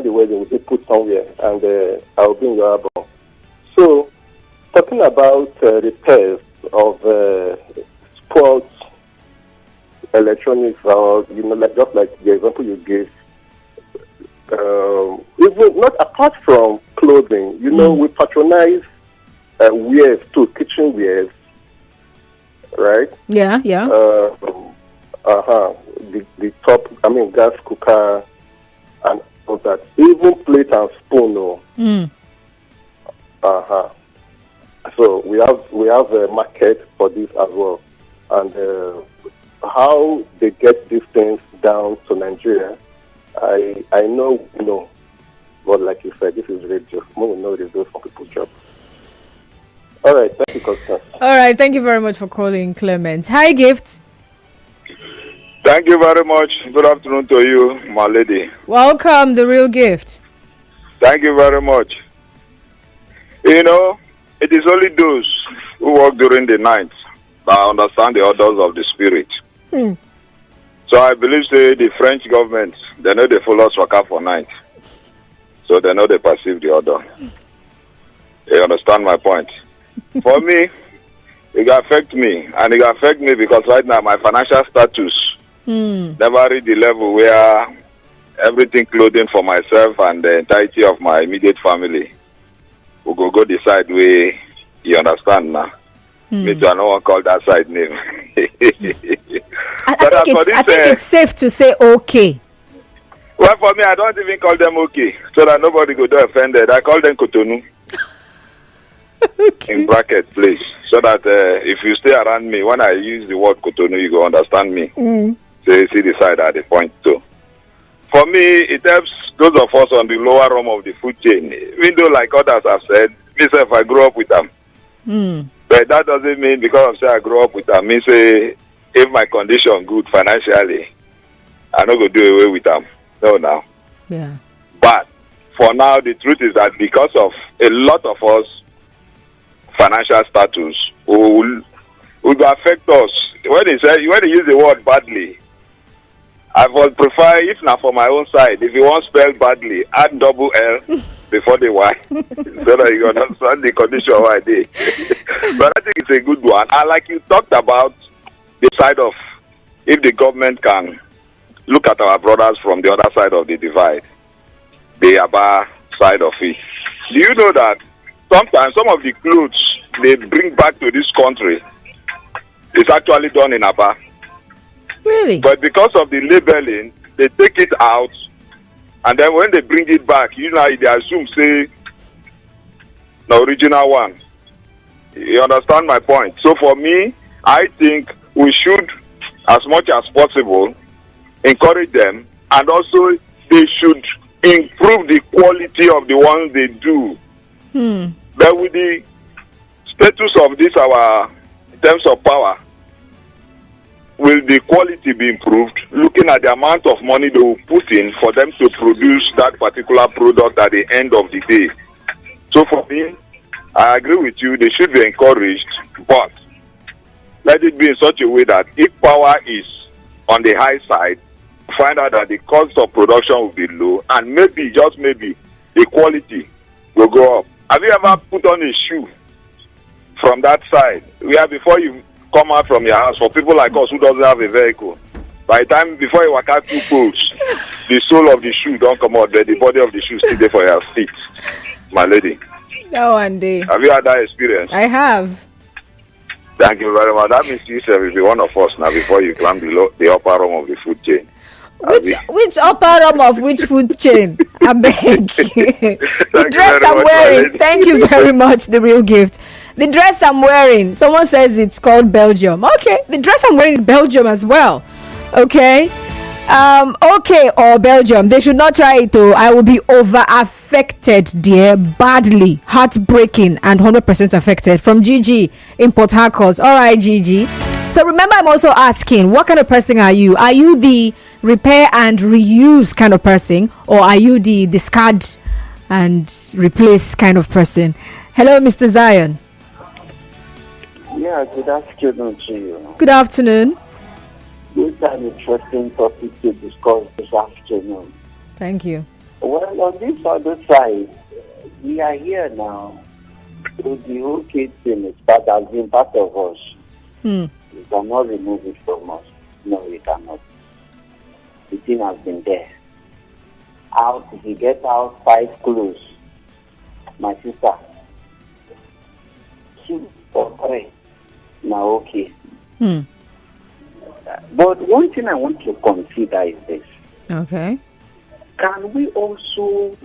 the wedding will be put somewhere, and I'll be in your album. So, talking about repairs of sports electronics, or like just like the example you gave, even not apart from clothing, we patronize wares too, kitchen wares, right? Yeah. The top, gas cooker and all that. Even plate and spoon. So we have a market for this as well, and how they get these things down to Nigeria, I know, but like you said, this is radio. We know it is for people's job. All right, thank you, Constance. All right, thank you very much for calling, Clement. Hi, Gift. Thank you very much. Good afternoon to you, my lady. Welcome, the real Gift. Thank you very much. It is only those who work during the night that understand the orders of the spirit. So I believe, the French government, they know they follow Swaka for night. So they know they perceive the order. You understand my point? For me, it will affect me. And it will affect me because right now my financial status never reached the level where everything clothing for myself and the entirety of my immediate family will go decide where, you understand now. Me too, I don't want to call that side name. I think it's safe to say okay. Well, for me, I don't even call them okay, so that nobody go do offended. I call them Cotonou. Okay. In bracket, please, so that if you stay around me, when I use the word Cotonou, you go understand me. So you see the side at the point too. For me, it helps those of us on the lower rung of the food chain. Even though, like others have said, myself, I grew up with them. But that doesn't mean because I grew up with them, means if my condition good financially, I not go do away with them. No, now. Yeah. But for now, the truth is that because of a lot of us financial status will affect us. When they use the word badly, I would prefer, if not for my own side, if you want to spell badly, add double L before the Y, so that you understand the condition why they. But I think it's a good one. And like you talked about the side of, if the government can look at our brothers from the other side of the divide, the Aba side of it. Do you know that sometimes some of the clothes they bring back to this country is actually done in Aba? Really? But because of the labeling, they take it out, and then when they bring it back, they assume, say, the original one. You understand my point? So for me, I think we should, as much as possible, encourage them, and also they should improve the quality of the ones they do. But with the status of this, in terms of power, will the quality be improved? Looking at the amount of money they will put in for them to produce that particular product at the end of the day. So for me, I agree with you, they should be encouraged, but let it be in such a way that if power is on the high side, find out that the cost of production will be low, and maybe, just maybe, the quality will go up. Have you ever put on a shoe from that side, where before you come out from your house, for people like us who doesn't have a vehicle, by the time, before you walk out 2 poles, the sole of the shoe don't come out, but the body of the shoe still there for your feet, my lady. No, one day. Have you had that experience? I have. Thank you very much. That means you will be one of us now before you climb the upper rung of the food chain. Which upper rung of which food chain? I beg. The dress I'm wearing. Thank you very much, the real Gift. The dress I'm wearing, someone says it's called Belgium. Okay, the dress I'm wearing is Belgium as well. Okay. Okay, or Belgium. They should not try it though. I will be over affected, dear. Badly, heartbreaking, and 100% affected. From Gigi in Port Harcourt. All right, Gigi. So remember, I'm also asking, what kind of person are you? Are you the repair and reuse kind of person, or are you the discard and replace kind of person? Hello, Mr. Zion. Yeah, good afternoon to you. Good afternoon. This is an interesting topic to discuss this afternoon. Thank you. Well, on this other side, we are here now. So the whole kid thing has been part of us. Hmm. We cannot remove it from us. No, we cannot. The thing has been there. Out, if you get out 5 clothes, my sister, 2 or 3, now okay. Hmm. But one thing I want to consider is this. Okay. Can we also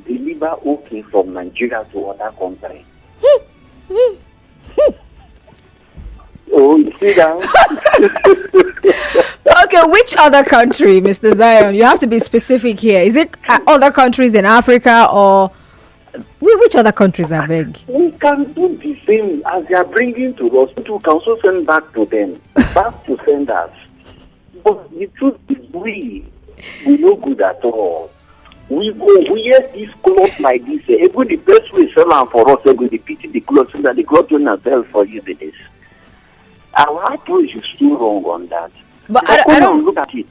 deliver okay from Nigeria to other countries? Oh, you see that? Okay, which other country, Mr. Zion? You have to be specific here. Is it other countries in Africa or which other countries are big? We can do the same as they are bringing to us. We can also send back to them, back to senders. But the truth is, we no good at all. We wear these clothes like this. Even the best way sell them for us, we will pity the clothes so that the clothes will not sell for you with this. Our approach is too wrong on that. But I don't look at it.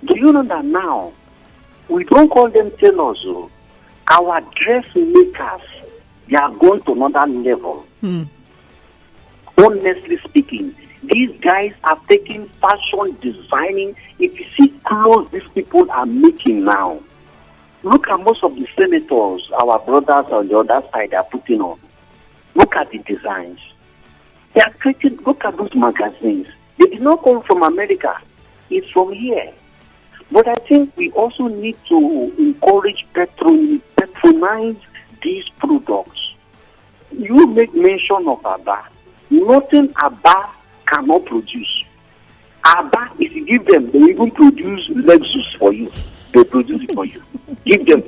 Do you know that now we don't call them tailors? Our dressmakers, they are going to another level. Honestly speaking, these guys are taking fashion designing. If you see clothes these people are making now, look at most of the senators, our brothers on the other side are putting on. Look at the designs. They are creating, look at those magazines. They did not come from America. It's from here. But I think we also need to encourage patronize these products. You make mention of Abba. Nothing Abba cannot produce. Abba, if you give them, they even produce Lexus for you. They produce it for you. Give them.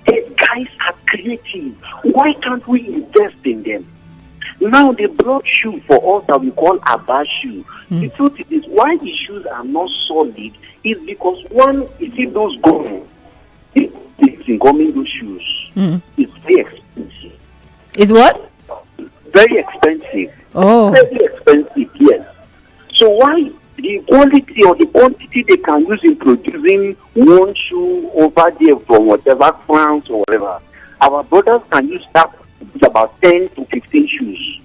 These guys are creative. Why can't we invest in them? Now they brought shoe for us that we call Abba shoe. The truth is, why the shoes are not solid is because one, you see those gum, it's in gumming those shoes. It's very expensive. Is what? Very expensive. Oh. Very expensive, yes. So why the quality or the quantity they can use in producing one shoe over there from whatever France or whatever, our brothers can use that. It's about 10 to 15 shoes.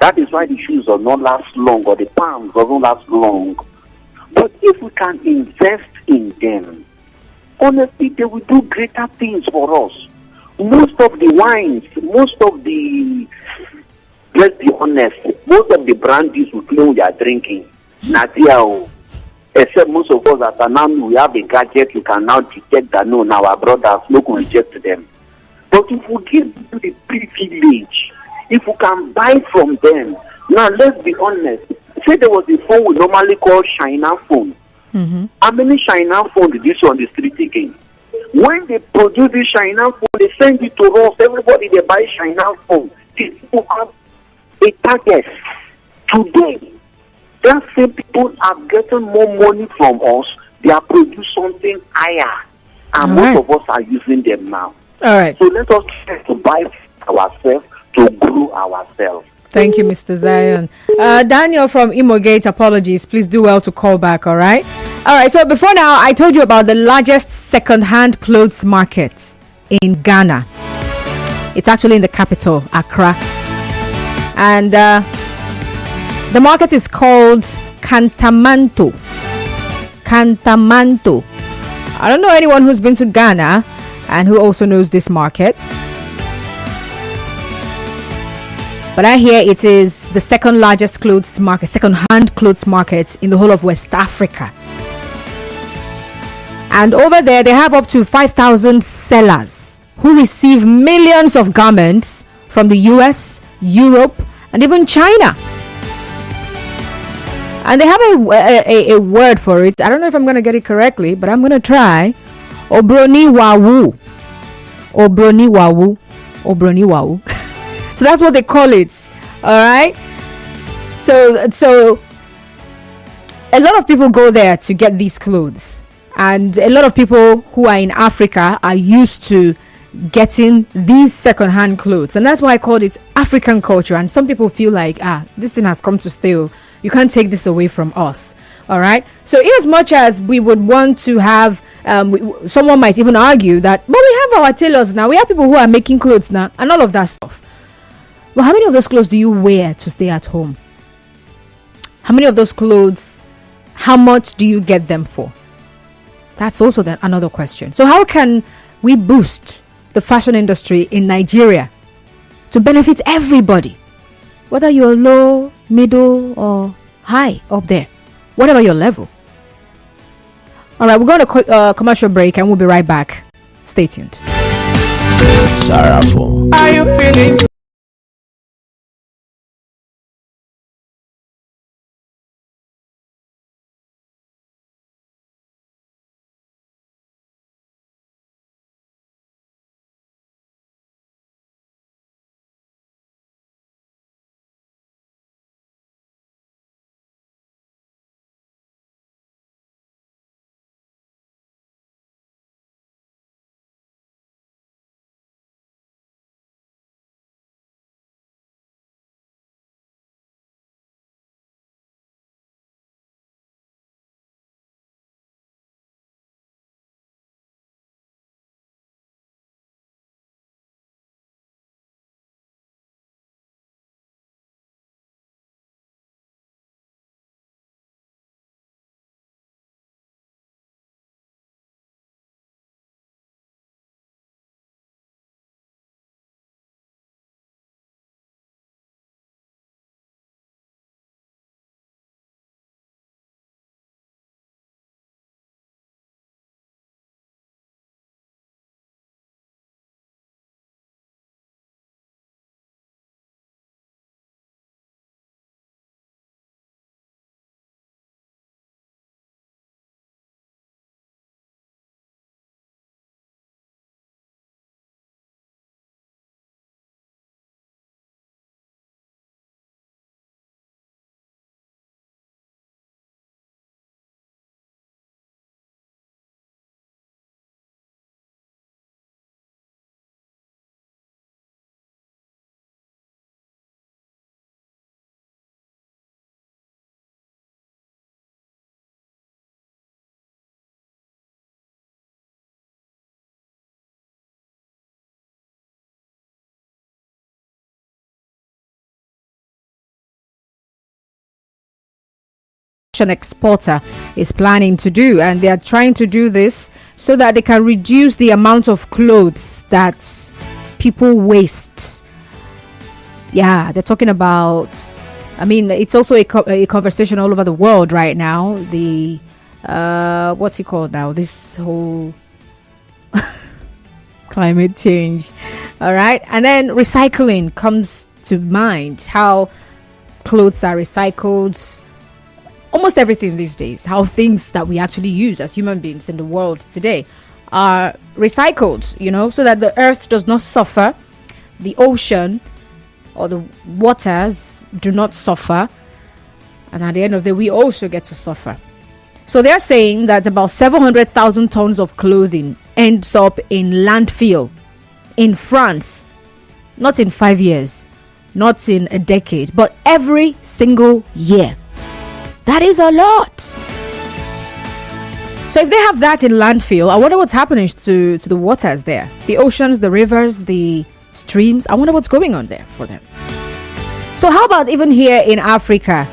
That is why the shoes do not last long, or the palms doesn't last long. But if we can invest in them, honestly, they will do greater things for us. Most of the wines, most of the, let's be honest, most of the brandies we are drinking, Nadia, except most of us that are now, we have a gadget, you can now detect that no, now our brothers, no can reject them. But if we give them the privilege, if we can buy from them, now let's be honest. Say there was a phone we normally call China phone. How many China phones did you see on the street again? When they produce this China phone, they send it to us. Everybody they buy China phone. These people have a target. Today, that same people are getting more money from us. They are producing something higher, and most of us are using them now. All right. So let us try to buy ourselves, to grow ourselves. Thank you, Mr. Zion. Daniel from Imogate, apologies. Please do well to call back, all right? All right, so before now, I told you about the largest second-hand clothes market in Ghana. It's actually in the capital, Accra. And the market is called Kantamanto. Kantamanto. I don't know anyone who's been to Ghana and who also knows this market. But I hear it is the second largest clothes market, second-hand clothes market in the whole of West Africa. And over there, they have up to 5,000 sellers who receive millions of garments from the US, Europe, and even China. And they have a word for it. I don't know if I'm going to get it correctly, but I'm going to try. Obroniwawu. Obroniwawu. Obroniwawu. So that's what they call it. All right. So a lot of people go there to get these clothes. And a lot of people who are in Africa are used to getting these second-hand clothes. And that's why I called it African culture. And some people feel like, this thing has come to stay. You can't take this away from us. All right. So in as much as we would want to have, someone might even argue that, but we have our tailors now. We have people who are making clothes now and all of that stuff. Well, how many of those clothes do you wear to stay at home? How many of those clothes, how much do you get them for? That's also another question. So how can we boost the fashion industry in Nigeria to benefit everybody? Whether you're low, middle, or high up there. Whatever your level. All right, we're going to commercial break and we'll be right back. Stay tuned. Sarafo. Are you feeling? Exporter is planning to do, and they are trying to do this so that they can reduce the amount of clothes that people waste. Yeah, they're talking about, I mean, it's also a conversation all over the world right now. The what's it called now, this whole climate change. All right, and then recycling comes to mind, how clothes are recycled. Almost everything these days, how things that we actually use as human beings in the world today are recycled, so that the earth does not suffer, the ocean or the waters do not suffer, and at the end of the day, we also get to suffer. So they're saying that about 700,000 tons of clothing ends up in landfill in France, not in 5 years, not in a decade, but every single year. That is a lot. So if they have that in landfill, I wonder what's happening to the waters there. The oceans, the rivers, the streams. I wonder what's going on there for them. So how about even here in Africa,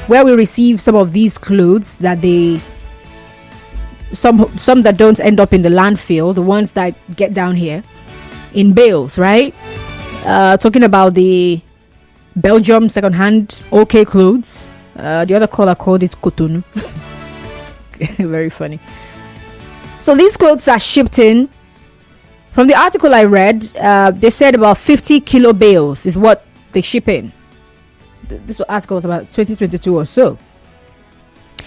where we receive some of these clothes that some that don't end up in the landfill, the ones that get down here in bales, right? Talking about the Belgium secondhand OK clothes. The other caller called it Cotonou. Very funny. So these clothes are shipped in. From the article I read, they said about 50 kilo bales is what they ship in. This article was about 2022 or so.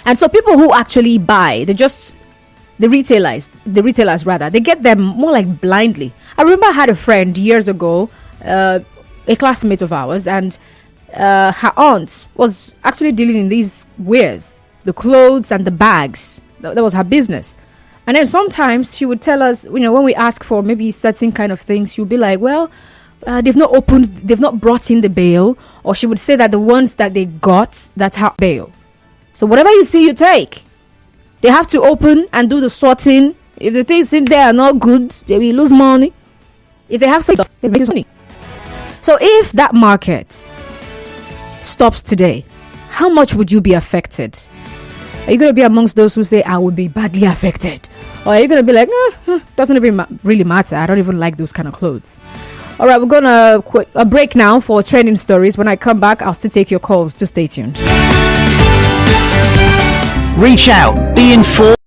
And so people who actually buy, the retailers rather, they get them more like blindly. I remember I had a friend years ago, a classmate of ours, and her aunt was actually dealing in these wares, the clothes and the bags. That was her business. And then sometimes she would tell us, when we ask for maybe certain kind of things, she would be like, well, they've not opened, they've not brought in the bail, or she would say that the ones that they got, that's her bail. So whatever you see, you take. They have to open and do the sorting. If the things in there are not good, they will lose money. If they have some stuff, they lose money. So if that market stops today, how much would you be affected? Are you going to be amongst those who say, I would be badly affected? Or are you going to be like, doesn't even really matter. I don't even like those kind of clothes. All right, we're going to a break now for trending stories. When I come back, I'll still take your calls. Just stay tuned. Reach out, be informed.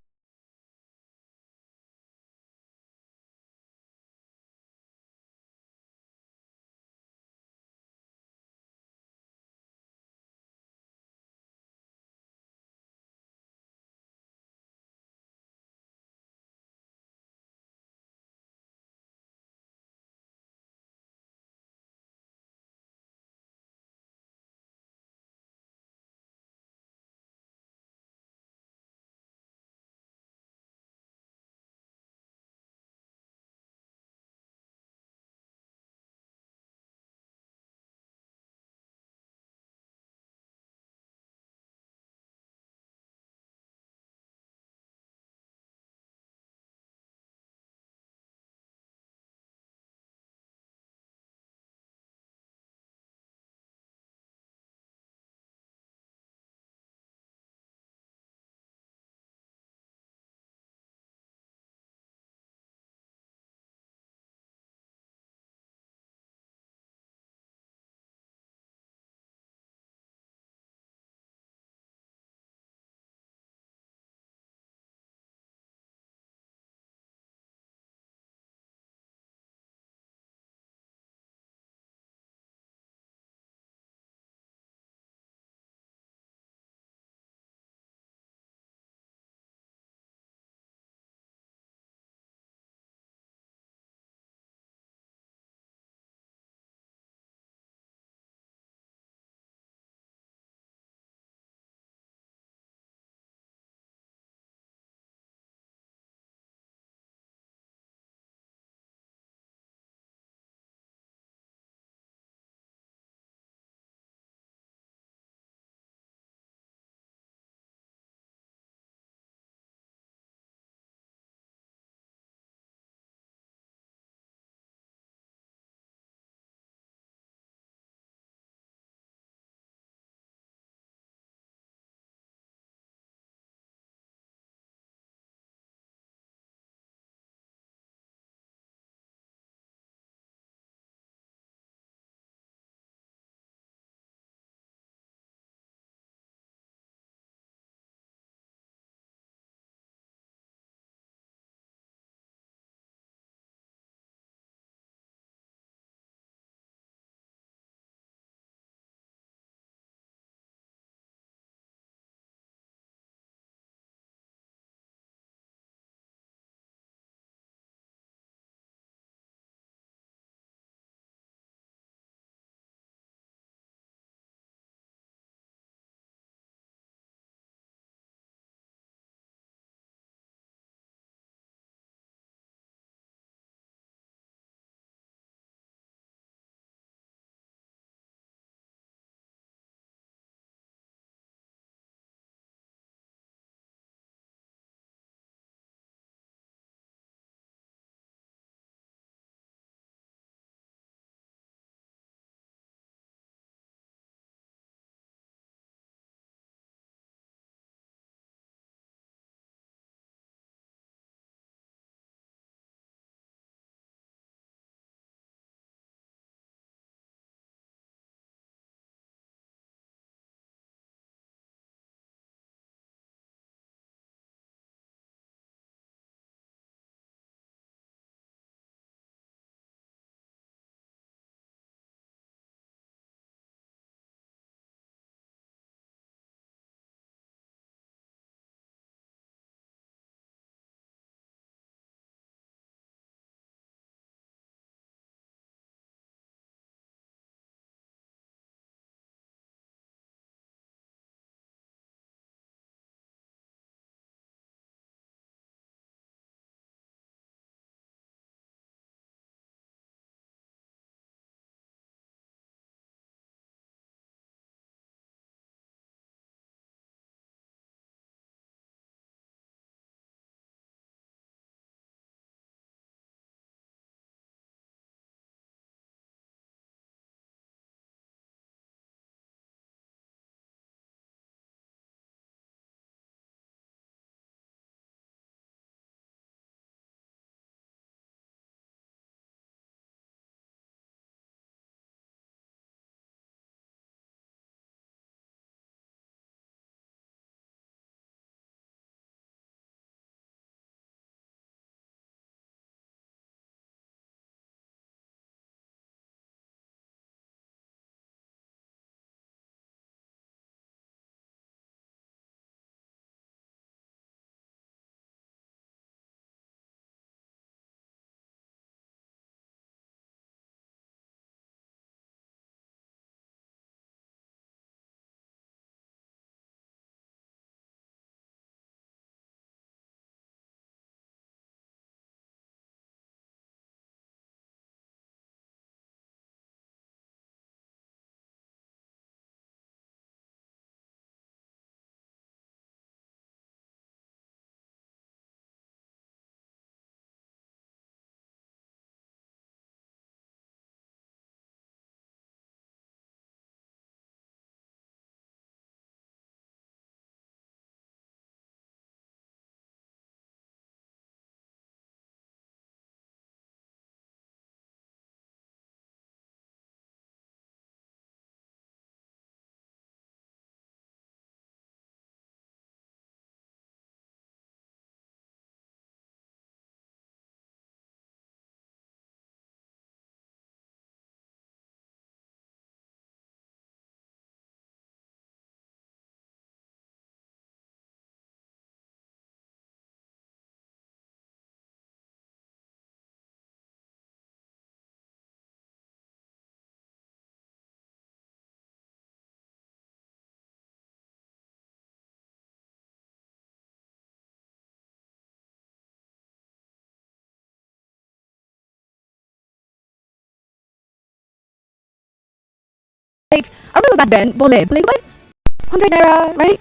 Like, I remember back then, Bole, 100 naira, right?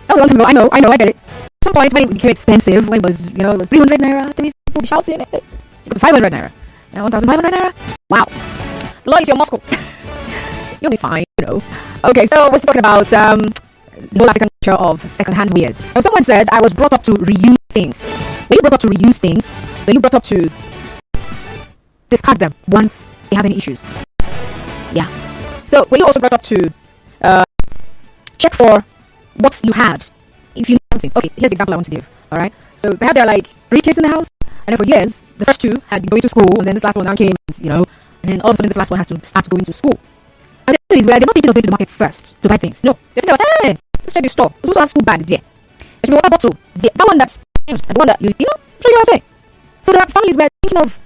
That was a long time ago. I know, I get it. At some point when it became expensive, when it was, it was 300 naira, people would be shouting, it could 500 naira. Now 1,500 naira? Wow. The law is your Moscow. You'll be fine, Okay, so we're talking about the whole African culture of second-hand wares. Now, someone said I was brought up to reuse things. When you brought up to reuse things, when you brought up to discard them once they have any issues. Yeah. So when you also brought up to check for what you had if you know something. Okay, here's the example I want to give. All right. So perhaps there are like 3 kids in the house, and then for years the first 2 had been going to school, and then this last one now came, and then all of a sudden this last one has to start going to school. And the thing is, where they're not thinking of going to the market first to buy things. No, they're thinking about, hey, let's check the store. We also have school bag there. There should be water bottle there. That one that's used, and the one that you know what I'm saying. So there are families where they're thinking of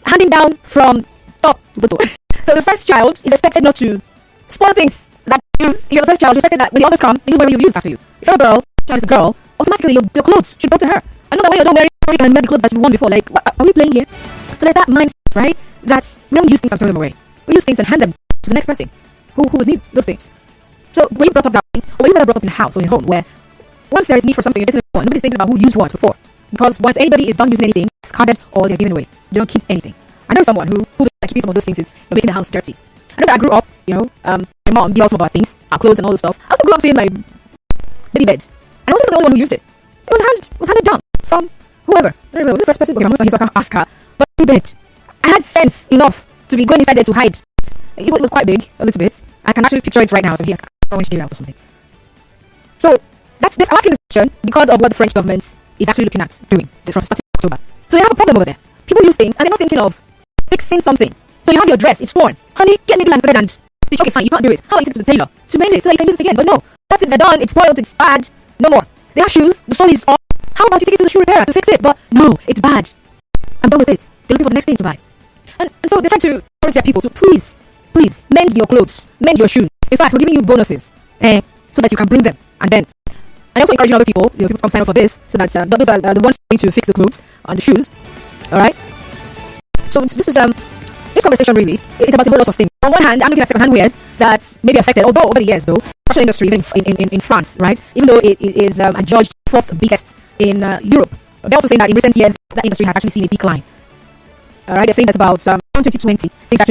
handing down from top to bottom. So the first child is expected not to spoil things that you use. If you're the first child, you're expected that when the others come, they know where you've used after you. If you're a girl, child is a girl, automatically your clothes should go to her. I know that when you're not wearing, you can wear the clothes that you've worn before. Like, are we playing here? So there's that mindset, right? That we don't use things and throw them away. We use things and hand them to the next person who would need those things. So when you brought up that thing, or when you brought up in the house or in home, where once there is need for something, you're getting it for, nobody's thinking about who used what before. Because once anybody is done using anything, it's discarded or they're given away. They don't keep anything. I know someone who like keeping some of those things is making the house dirty. I know that I grew up, my mom did all some of our things, our clothes and all those stuff. I also grew up seeing my baby bed. And I wasn't the only one who used it. It was handed down from whoever. I don't even know, was the first person? Okay, I'm not going to ask her. But baby bed. I had sense enough to be going inside there to hide. It was quite big, a little bit. I can actually picture it right now. So here, I want you to out or something. So that's this. I'm asking this question because of what the French government is actually looking at doing from starting October. So they have a problem over there. People use things and they're not thinking of fixing something. So you have your dress, it's torn. Honey, get needle and thread and stitch. Okay, fine, you can't do it. How are you taking it to the tailor to mend it so that you can use it again? But no, that's it, they're done, it's spoiled, it's bad. No more. They have shoes, the sole is off. How about you take it to the shoe repairer to fix it? But no, it's bad. I'm done with it. They're looking for the next thing to buy. And so they're trying to encourage their people to please mend your clothes, mend your shoes. In fact, we're giving you bonuses so that you can bring them. And then I also encouraging other people, people to come sign up for this, so that those are the ones going to fix the clothes and the shoes. Alright? So this is this conversation really, it's about a whole lot of things. On one hand, I'm looking at second-hand wares that may be affected, although over the years though, fashion industry, even in France, right? Even though it is adjudged 4th biggest in Europe. They're also saying that in recent years, that industry has actually seen a decline. Alright, they're saying that about 2020, things actually